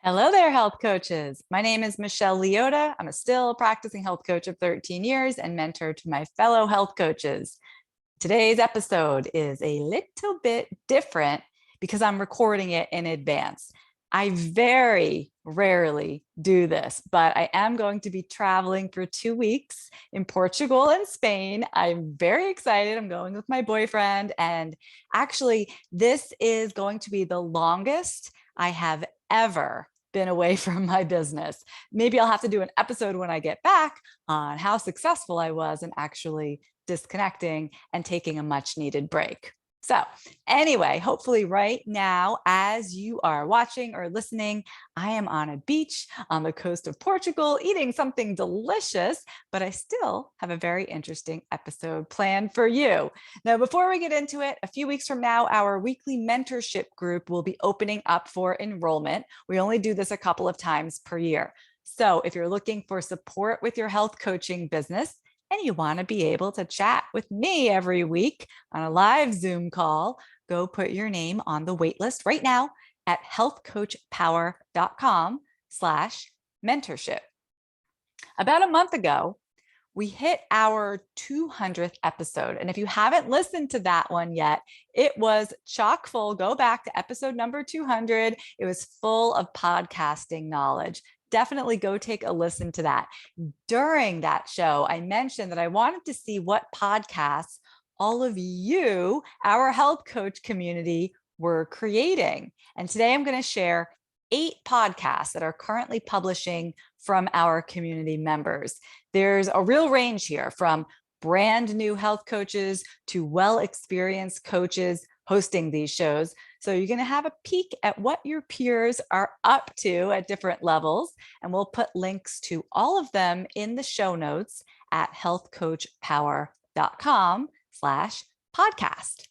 Hello there, health coaches. My name is Michelle Leotta. I'm a still practicing health coach of 13 years and mentor to my fellow health coaches. Today's episode is a little bit different because I'm recording it in advance. I very rarely do this, but I am going to be traveling for 2 weeks in Portugal and Spain. I'm very excited. I'm going with my boyfriend. And actually, this is going to be the longest I have ever been away from my business. Maybe I'll have to do an episode when I get back on how successful I was in actually disconnecting and taking a much needed break. So anyway, hopefully right now, as you are watching or listening, I am on a beach on the coast of Portugal eating something delicious, but I still have a very interesting episode planned for you. Now, before we get into it, a few weeks from now, our weekly mentorship group will be opening up for enrollment. We only do this a couple of times per year. So if you're looking for support with your health coaching business, and you want to be able to chat with me every week on a live Zoom call, go put your name on the wait list right now at healthcoachpower.com/mentorship. About a month ago, we hit our 200th episode. And if you haven't listened to that one yet, it was chock full. Go back to episode number 200. It was full of podcasting knowledge. Definitely go take a listen to that. During that show, I mentioned that I wanted to see what podcasts all of you, our health coach community, were creating. And today I'm going to share 8 podcasts that are currently publishing from our community members. There's a real range here, from brand new health coaches to well-experienced coaches hosting these shows. So you're going to have a peek at what your peers are up to at different levels. And we'll put links to all of them in the show notes at healthcoachpower.com/podcast.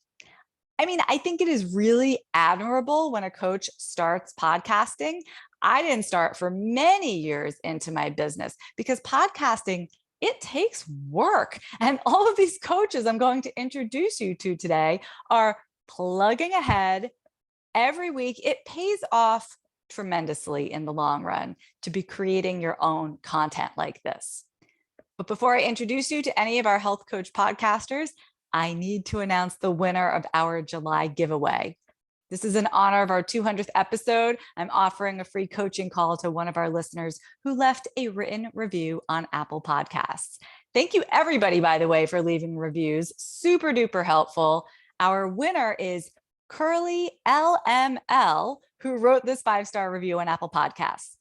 I mean, I think it is really admirable when a coach starts podcasting. I didn't start for many years into my business because podcasting, it takes work. And all of these coaches I'm going to introduce you to today are plugging ahead every week. It pays off tremendously in the long run to be creating your own content like this. But before I introduce you to any of our health coach podcasters, I need to announce the winner of our July giveaway. This is in honor of our 200th episode. I'm offering a free coaching call to one of our listeners who left a written review on Apple Podcasts. Thank you, everybody, by the way, for leaving reviews. Super duper helpful. Our winner is Curly LML, who wrote this 5-star review on Apple Podcasts.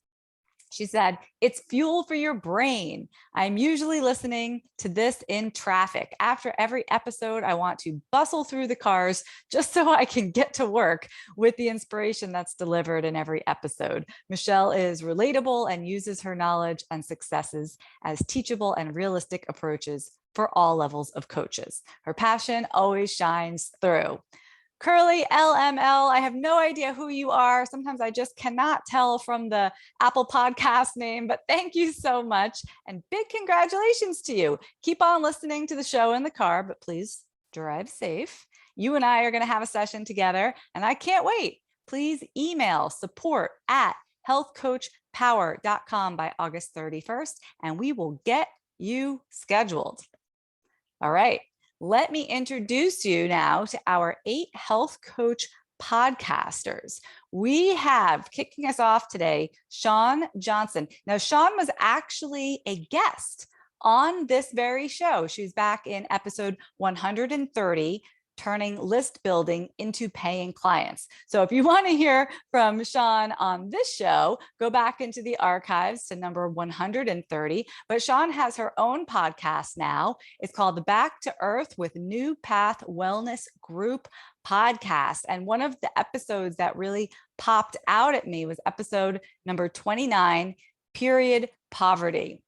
She said, "It's fuel for your brain. I'm usually listening to this in traffic. After every episode, I want to bustle through the cars just so I can get to work with the inspiration that's delivered in every episode. Michelle is relatable and uses her knowledge and successes as teachable and realistic approaches for all levels of coaches. Her passion always shines through." Curly LML, I have no idea who you are. Sometimes I just cannot tell from the Apple Podcast name, but thank you so much. And big congratulations to you. Keep on listening to the show in the car, but please drive safe. You and I are going to have a session together, and I can't wait. Please email support@healthcoachpower.com by August 31st, and we will get you scheduled. All right. Let me introduce you now to our 8 health coach podcasters. We have, kicking us off today, Shawn Johnson. Now, Shawn was actually a guest on this very show. She was back in episode 130, turning list building into paying clients. So if you want to hear from Shawn on this show, go back into the archives to number 130. But Shawn has her own podcast now. It's called the Back to Earth with New Path Wellness Group podcast. And one of the episodes that really popped out at me was episode number 29, Period Poverty.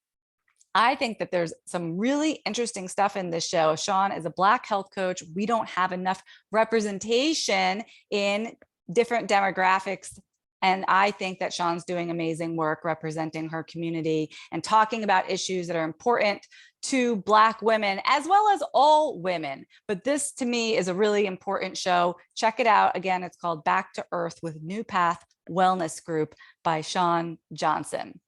I think that there's some really interesting stuff in this show. Shawn is a Black health coach. We don't have enough representation in different demographics. And I think that Shawn's doing amazing work representing her community and talking about issues that are important to Black women, as well as all women. But this, to me, is a really important show. Check it out. Again, it's called Back to Earth with New Path Wellness Group by Sean Johnson.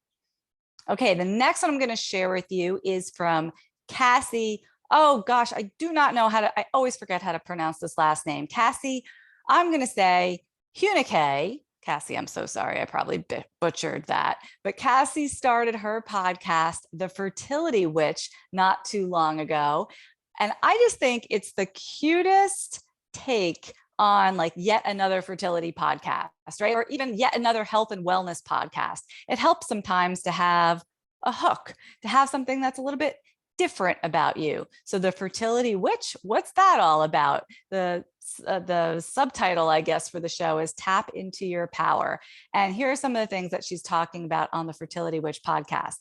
Okay, the next one I'm going to share with you is from Cassie. Oh gosh, I do not know I always forget how to pronounce this last name. Cassie, I'm going to say Hunike. Cassie, I'm so sorry. I probably butchered that. But Cassie started her podcast, The Fertility Witch, not too long ago. And I just think it's the cutest take on like yet another fertility podcast, right? Or even yet another health and wellness podcast. It helps sometimes to have a hook, to have something that's a little bit different about you. So The Fertility Witch, what's that all about? The subtitle, I guess, for the show is Tap Into Your Power. And here are some of the things that she's talking about on the Fertility Witch podcast: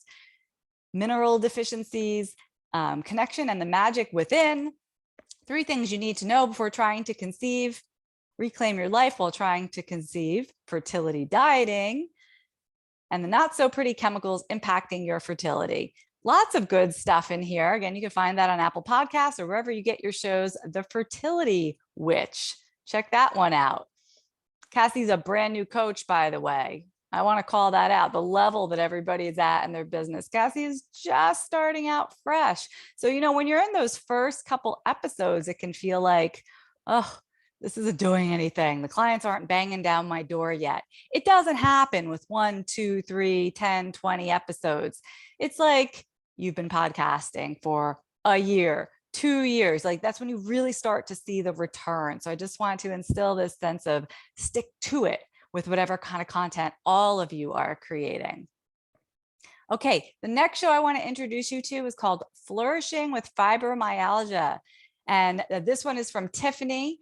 mineral deficiencies, connection and the magic within, 3 things you need to know before trying to conceive, reclaim your life while trying to conceive, fertility dieting, and the not so pretty chemicals impacting your fertility. Lots of good stuff in here. Again, you can find that on Apple Podcasts or wherever you get your shows. The Fertility Witch. Check that one out. Cassie's a brand new coach, by the way. I want to call that out, the level that everybody is at in their business. Cassie is just starting out fresh. So, when you're in those first couple episodes, it can feel like, oh, this isn't doing anything. The clients aren't banging down my door yet. It doesn't happen with 1, 2, 3, 10, 20 episodes. It's like you've been podcasting for a year, 2 years. Like that's when you really start to see the return. So I just want to instill this sense of stick to it with whatever kind of content all of you are creating. Okay, the next show I want to introduce you to is called Flourishing with Fibromyalgia. And this one is from Tiffany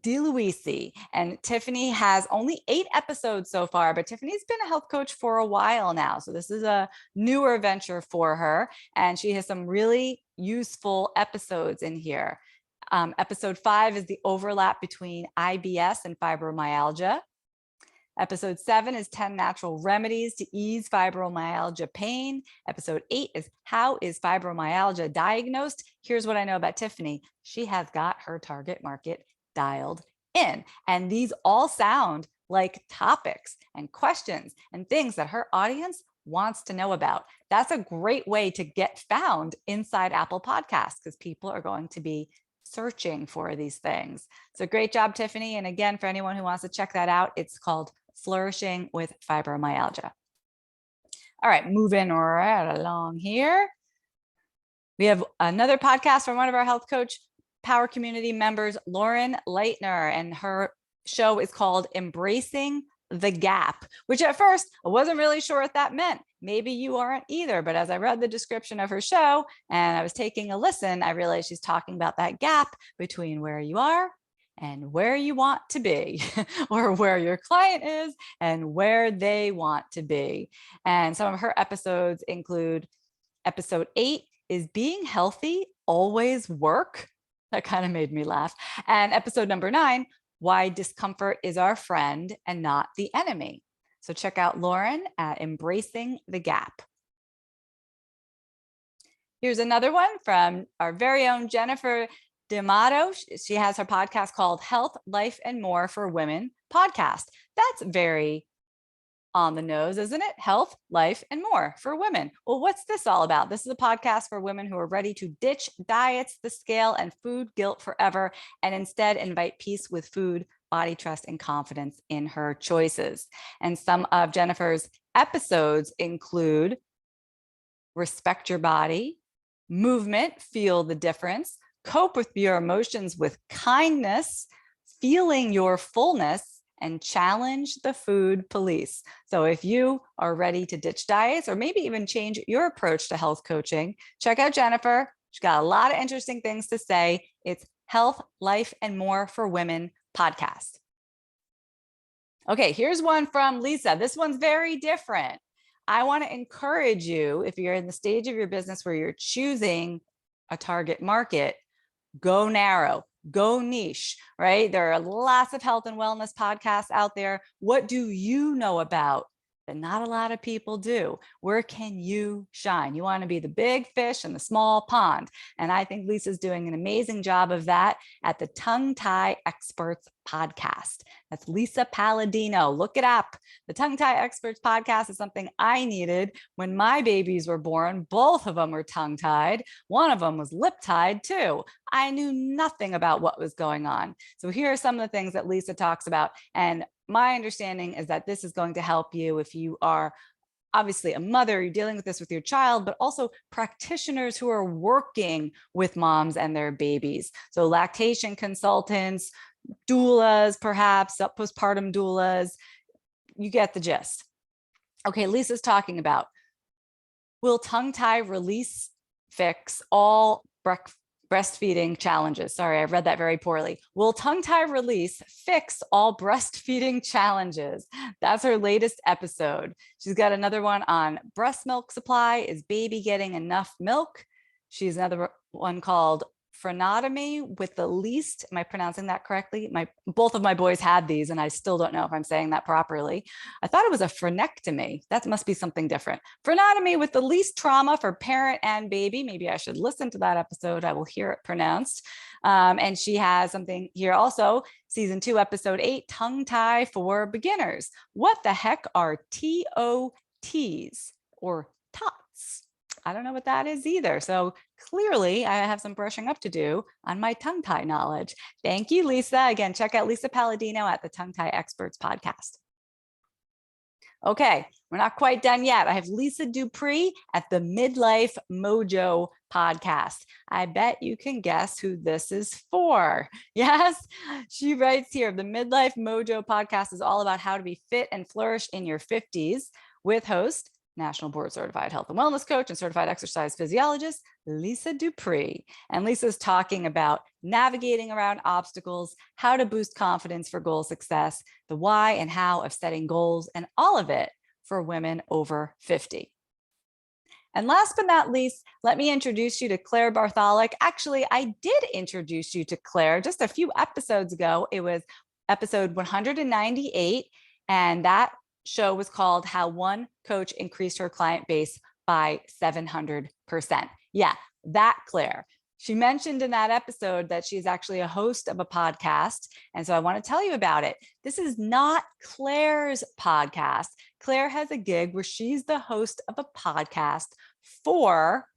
Deluisi. And Tiffany has only 8 episodes so far, but Tiffany's been a health coach for a while now. So this is a newer venture for her. And she has some really useful episodes in here. Episode 5 is the overlap between IBS and fibromyalgia. Episode 7 is 10 natural remedies to ease fibromyalgia pain. Episode 8 is how is fibromyalgia diagnosed? Here's what I know about Tiffany. She has got her target market dialed in. And these all sound like topics and questions and things that her audience wants to know about. That's a great way to get found inside Apple Podcasts because people are going to be searching for these things. So great job, Tiffany. And again, for anyone who wants to check that out, it's called Flourishing with Fibromyalgia. All right, moving right along here. We have another podcast from one of our health coach Power Community members, Lauren Leitner, and her show is called Embracing the Gap, which at first I wasn't really sure what that meant. Maybe you aren't either, but as I read the description of her show and I was taking a listen, I realized she's talking about that gap between where you are and where you want to be, or where your client is and where they want to be. And some of her episodes include episode 8 is Being Healthy Always Work? That kind of made me laugh. And episode number 9, Why Discomfort is Our Friend and Not the Enemy. So check out Lauren at Embracing the Gap. Here's another one from our very own Jennifer D'Amato. She has her podcast called Health, Life, and More for Women podcast. That's very on the nose, isn't it? Health, life, and more for women. Well, what's this all about? This is a podcast for women who are ready to ditch diets, the scale, and food guilt forever, and instead invite peace with food, body trust, and confidence in her choices. And some of Jennifer's episodes include Respect Your Body, Movement, Feel the Difference, Cope with Your Emotions with Kindness, Feeling Your Fullness, and Challenge the Food Police. So if you are ready to ditch diets or maybe even change your approach to health coaching, check out Jennifer. She's got a lot of interesting things to say. It's Health, Life, and More for Women podcast. Okay, here's one from Lisa. This one's very different. I want to encourage you, if you're in the stage of your business where you're choosing a target market, go narrow, go niche, right? There are lots of health and wellness podcasts out there. What do you know about that not a lot of people do. Where can you shine? You want to be the big fish in the small pond. And I think Lisa's doing an amazing job of that at the Tongue Tie Experts podcast. That's Lisa Palladino. Look it up. The Tongue Tie Experts podcast is something I needed when my babies were born. Both of them were tongue tied. One of them was lip tied too. I knew nothing about what was going on. So here are some of the things that Lisa talks about. And my understanding is that this is going to help you if you are obviously a mother, you're dealing with this with your child, but also practitioners who are working with moms and their babies. So lactation consultants, doulas, perhaps postpartum doulas, you get the gist. Okay, Lisa's talking about, will tongue tie release fix all breastfeeding challenges? Sorry, I read that very poorly. Will tongue tie release fix all breastfeeding challenges? That's her latest episode. She's got another one on breast milk supply. Is baby getting enough milk? She's another one called Frenotomy with the least, am I pronouncing that correctly? Both of my boys had these and I still don't know if I'm saying that properly. I thought it was a frenectomy. That must be something different. Frenotomy with the least trauma for parent and baby. Maybe I should listen to that episode. I will hear it pronounced. And she has something here also, season 2, episode 8, tongue tie for beginners. What the heck are TOTs or TOTs? I don't know what that is either. So clearly I have some brushing up to do on my tongue tie knowledge. Thank you, Lisa. Again, check out Lisa Palladino at the Tongue Tie Experts podcast. Okay, we're not quite done yet. I have Lisa Dupree at the Midlife Mojo podcast. I bet you can guess who this is for. Yes, she writes here, the Midlife Mojo podcast is all about how to be fit and flourish in your 50s with host, National Board Certified Health and Wellness Coach and Certified Exercise Physiologist, Lisa Dupree. And Lisa's talking about navigating around obstacles, how to boost confidence for goal success, the why and how of setting goals, and all of it for women over 50. And last but not least, let me introduce you to Claire Bartholic. Actually, I did introduce you to Claire just a few episodes ago. It was episode 198, and that show was called How One Coach Increased Her Client Base by 700%. Yeah, that Claire. She mentioned in that episode that she's actually a host of a podcast. And so I want to tell you about it. This is not Claire's podcast. Claire has a gig where she's the host of a podcast for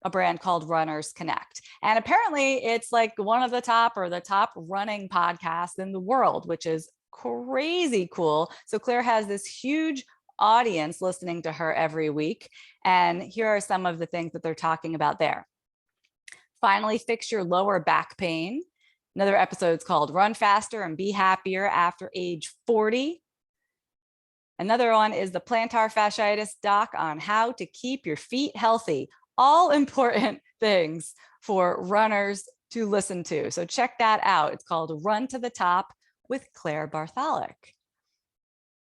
a brand called Runners Connect. And apparently it's like one of the top or the top running podcasts in the world, which is crazy cool. So Claire has this huge audience listening to her every week. And here are some of the things that they're talking about there. Finally, fix your lower back pain. Another episode is called Run Faster and Be Happier After Age 40. Another one is the plantar fasciitis doc on how to keep your feet healthy. All important things for runners to listen to. So check that out. It's called Run to the Top with Claire Bartholic.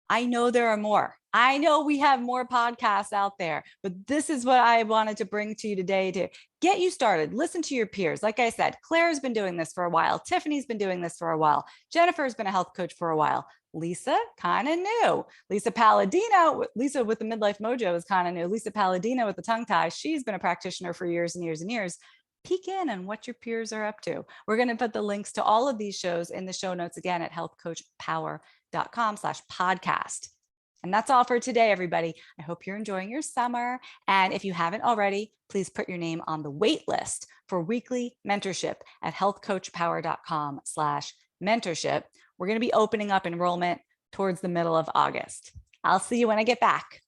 I know there are more. I know we have more podcasts out there, but this is what I wanted to bring to you today to get you started. Listen to your peers. Like I said, Claire's been doing this for a while. Tiffany's been doing this for a while. Jennifer's been a health coach for a while. Lisa, kind of new. Lisa Palladino, Lisa with the Midlife Mojo is kind of new. Lisa Palladino with the tongue tie, she's been a practitioner for years and years and years. Peek in on what your peers are up to. We're going to put the links to all of these shows in the show notes again at healthcoachpower.com/podcast. And that's all for today, everybody. I hope you're enjoying your summer. And if you haven't already, please put your name on the wait list for weekly mentorship at healthcoachpower.com/mentorship. We're going to be opening up enrollment towards the middle of August. I'll see you when I get back.